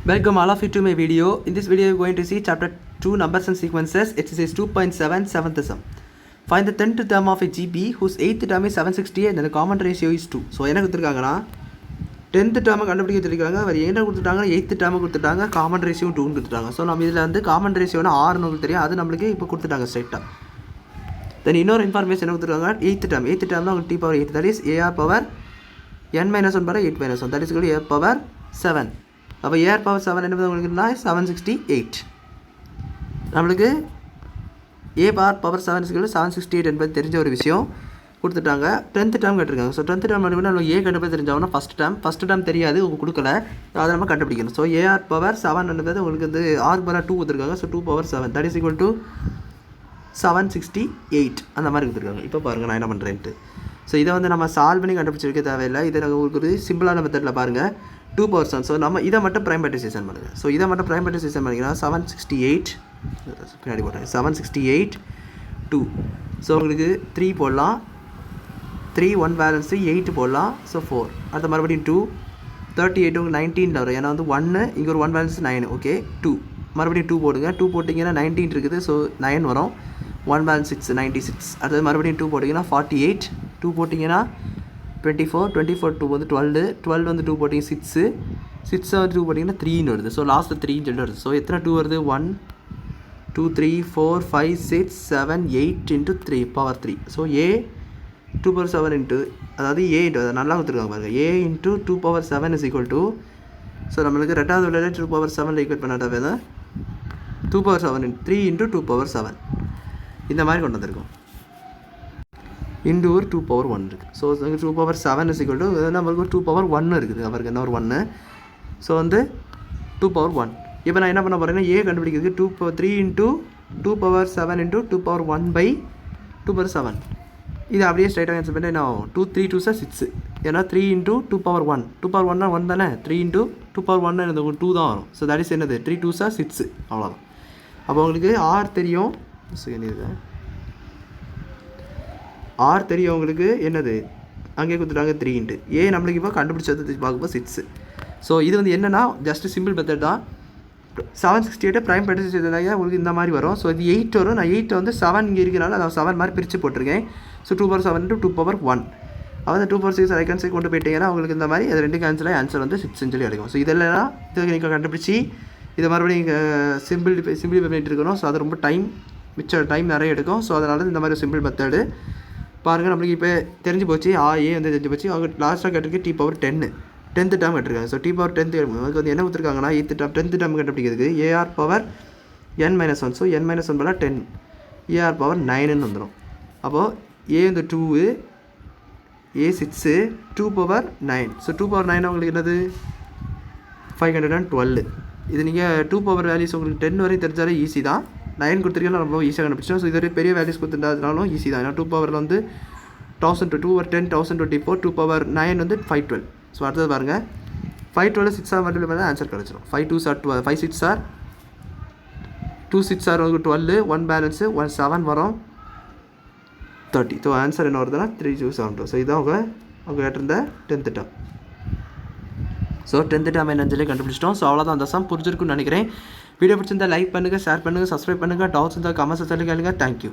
Welcome all of you to my video. In this video, you are going to see chapter 2 numbers and sequences, exercise 2.7, 7th sum. Find the 10th term of a GB whose 8th term is 760 and the common ratio is 2. So, என்ன கொடுத்துருக்காங்கன்னா 10th term கண்டுபிடிக்க சொல்லியிருக்காங்க. அவர் என்ன கொடுத்துட்டாங்க, 8th term கொடுத்துட்டாங்க, common ratio 2 கொடுத்துட்டாங்க. So நம்ம இதில் வந்து காமன் ரேஷியோனா 6 உங்களுக்கு தெரியும், அது நம்மளுக்கு இப்போ கொடுத்துட்டாங்க ஸ்ட்ரைட்டாக. தென் இன்னொரு இன்ஃபர்மேஷன் என்ன கொடுத்துருக்காங்க, 8th term தான் உங்களுக்கு t power 8, that is ar power n-1 by 8-1, that is equal to a power 7. அப்போ ஏஆர் பவர் 7 என்பது உங்களுக்கு 768. நம்மளுக்கு ஏ பவர் 7 768 என்பது தெரிஞ்ச ஒரு விஷயம் கொடுத்துட்டாங்க. 10th term கேட்டிருக்காங்க. ஸோ 10th term நம்ம ஏ கண்டுபிடிச்சு தெரிஞ்சாங்கன்னா ஃபஸ்ட் டேர்ம் தெரியாது, உங்களுக்கு கொடுக்கல, அதை நம்ம கண்டுபிடிக்கணும். ஸோ ஏஆர் பவர் 7 என்பது உங்களுக்கு வந்து ஆர் பவர் 2 கொடுத்துருக்காங்க. So 2 power 7 that is equal to 768 அந்த மாதிரி கொடுத்துருக்காங்க. இப்போ பாருங்கள் நான் என்ன பண்ணுறேன்ட்டு. ஸோ இதை வந்து நம்ம சால்வ் பண்ணி கண்டுபிடிச்சிருக்க தேவையில்லை. இதை உங்களுக்கு ஒரு சிம்பிளான மெத்தடில் பாருங்கள், 2 power 7. ஸோ நம்ம இதை மட்டும் ப்ரைம் ஃபேக்டரைசேஷன் பண்ணுங்கள். ஸோ இதை மட்டும் ப்ரைம் ஃபேக்டரைசேஷன் பண்ணிங்கன்னா 768 பின்னாடி போட்டேன், 768 2. ஸோ உங்களுக்கு 3 போடலாம், 3 1 பேலன்ஸு 8 போடலாம். ஸோ 4 அடுத்த மறுபடியும் 2 38 உங்களுக்கு 19 வரும். ஏன்னா வந்து 1 இங்கே ஒரு 1 பேலன்ஸ் 9. ஓகே 2 மறுபடியும் 2 போடுங்க. 2 போட்டிங்கன்னா 19 இருக்குது. ஸோ 9 வரும். 1 பேலன்ஸ் 6 96. அடுத்தது மறுபடியும் 2 போட்டிங்கன்னா 48. 2 போட்டிங்கன்னா 24 2 வந்து 12 வந்து 2 போட்டிங்க 6 வந்து 2 போட்டிங்கன்னா 3ன்னு வருது. ஸோ லாஸ்ட்டு 3ன்னு சொல்லிட்டு வருது. ஸோ எத்தனை 2 வருது, 1 2 3 4 5 6 7 8 into 3 power 3. So a 2 power 7 into, அதாவது ஏ இன்ட்டு, அதை நல்லா கொடுத்துருக்காங்க பாருங்கள், a into 2 power 7 is equal to, so நம்மளுக்கு ரெண்டாவது விளையாட 2 power 7 ஈக்குவேட் பண்ணாட்டவே தான் 2 power 7 3 into 2 power 7 இந்த மாதிரி கொண்டு வந்திருக்கோம். இன்டு ஒரு 2 power 1 இருக்குது. So 2 power 7 is equal to, நம்மளுக்கு ஒரு 2 power 1 இருக்குது, அவருக்கு என்ன ஒரு 1. ஸோ வந்து 2 power 1. இப்போ நான் என்ன பண்ண போகிறேன்னா ஏ கண்டுபிடிக்கிறதுக்கு 3 into 2 power 7 into 2 power 1 by 2 power 7. இது அப்படியே ஸ்ட்ரைட்டாக ஆன்சர் பண்ணி என்ன ஆகும், 2 3 2 6. ஏன்னா 3 into 2 power 1, 2 power 1 1 தானே, 3 into 2 power 1 எனக்கு 2 தான் வரும். ஸோ தட் இஸ் என்னது 3 2 6, அவ்வளோதான். அப்போ உங்களுக்கு ஆர் தெரியும், ஆர் தெரியும் உங்களுக்கு என்னது, அங்கே கொடுத்துட்டாங்க 3 இன்ட்டு ஏ நம்மளுக்கு இப்போ கண்டுபிடிச்சது பார்க்கும்போது 6. ஸோ இது வந்து என்னென்னா ஜஸ்ட் சிம்பிள் மெத்தட் தான். 768 ப்ரைம் ஃபேக்டரைசேஷன் உங்களுக்கு இந்த மாதிரி வரும். ஸோ இது 8 வரும். நான் 8 வந்து 7 இங்கே இருக்கிறனால அதை 7 மாதிரி பிரித்து போட்டிருக்கேன். So 2 power 7 into 2 power 1. அதாவது 2 power 6 ரைட் ஹேண்ட் சைடு கொண்டு போயிட்டீங்கன்னா உங்களுக்கு இந்த மாதிரி அது ரெண்டு கேன்சலாக ஆன்சர் வந்து 6 சொல்லி கிடைக்கும். ஸோ இதெல்லாம் இது நீங்கள் கண்டுபிடிச்சி இதை மறுபடியும் நீங்கள் சிம்பிளிஃபை பண்ணிட்டு இருக்கணும். ஸோ அது ரொம்ப மிச்சம் டைம் நிறைய எடுக்கும். ஸோ அதனால இந்த மாதிரி சிம்பிள் மெத்தடு பாருங்கள். நம்மளுக்கு இப்போ தெரிஞ்சு போச்சு, ஏ வந்து தெரிஞ்சு போச்சு. அவங்க லாஸ்ட்டாக கேட்டிருக்கு t power 10th term கேட்டிருக்காங்க. ஸோ t power 10th அதுக்கு வந்து என்ன கொடுத்துருக்காங்கன்னா 10th term கண்டுபிடிக்கிறதுக்கு a r power n-1. So n-1 போல் 10 ஏஆர் பவர் 9ன்னு வந்துடும். அப்போது ஏ வந்து 2, ஏ 6, 2 power 9. ஸோ 2 power 9 உங்களுக்கு என்னது 512. இது நீங்கள் 2 power வேல்யூஸ் உங்களுக்கு 10 வரையும் தெரிஞ்சாலே ஈஸி தான். 9 கொடுத்துருக்கீங்கன்னா ரொம்ப ஈஸியாக கண்டுபிடிச்சோம். ஸோ இது ஒரு பெரிய வேல்யூஸ் கொடுத்துருந்தாலும் ஈஸி தான். ஏன்னா 2 powerல வந்து 1000 2 over 10 1024, 2 power 9 வந்து 512. ஸோ அடுத்தது பாருங்கள், 512 6 மல்டிப்ளை பண்ணால் ஆன்சர் கிடச்சிடும். 5 2 12, 5 6 2 6 உங்களுக்கு 12, 1 பேலன்ஸு 1 7 வரும் 30. ஸோ ஆன்சர் என்ன வருதுன்னா 3272. ஸோ இதான் அவங்க கேட்டிருந்த 10th term. So 10th term என்னன்னு சொல்லி கண்டுபிடிச்சிட்டோம். ஸோ அவ்வளோதான், அந்த சம் புரிஞ்சிருக்குன்னு நினைக்கிறேன். வீடியோ பிடிச்சிருந்தா லைக் பண்ணுங்கள், ஷேர் பண்ணுங்கள், சப்ஸ்கிரைப் பண்ணுங்கள். டவுட்ஸ் இருந்தால் கமெண்ட்ஸ் சொல்லி கேளுங்க. தேங்க்யூ.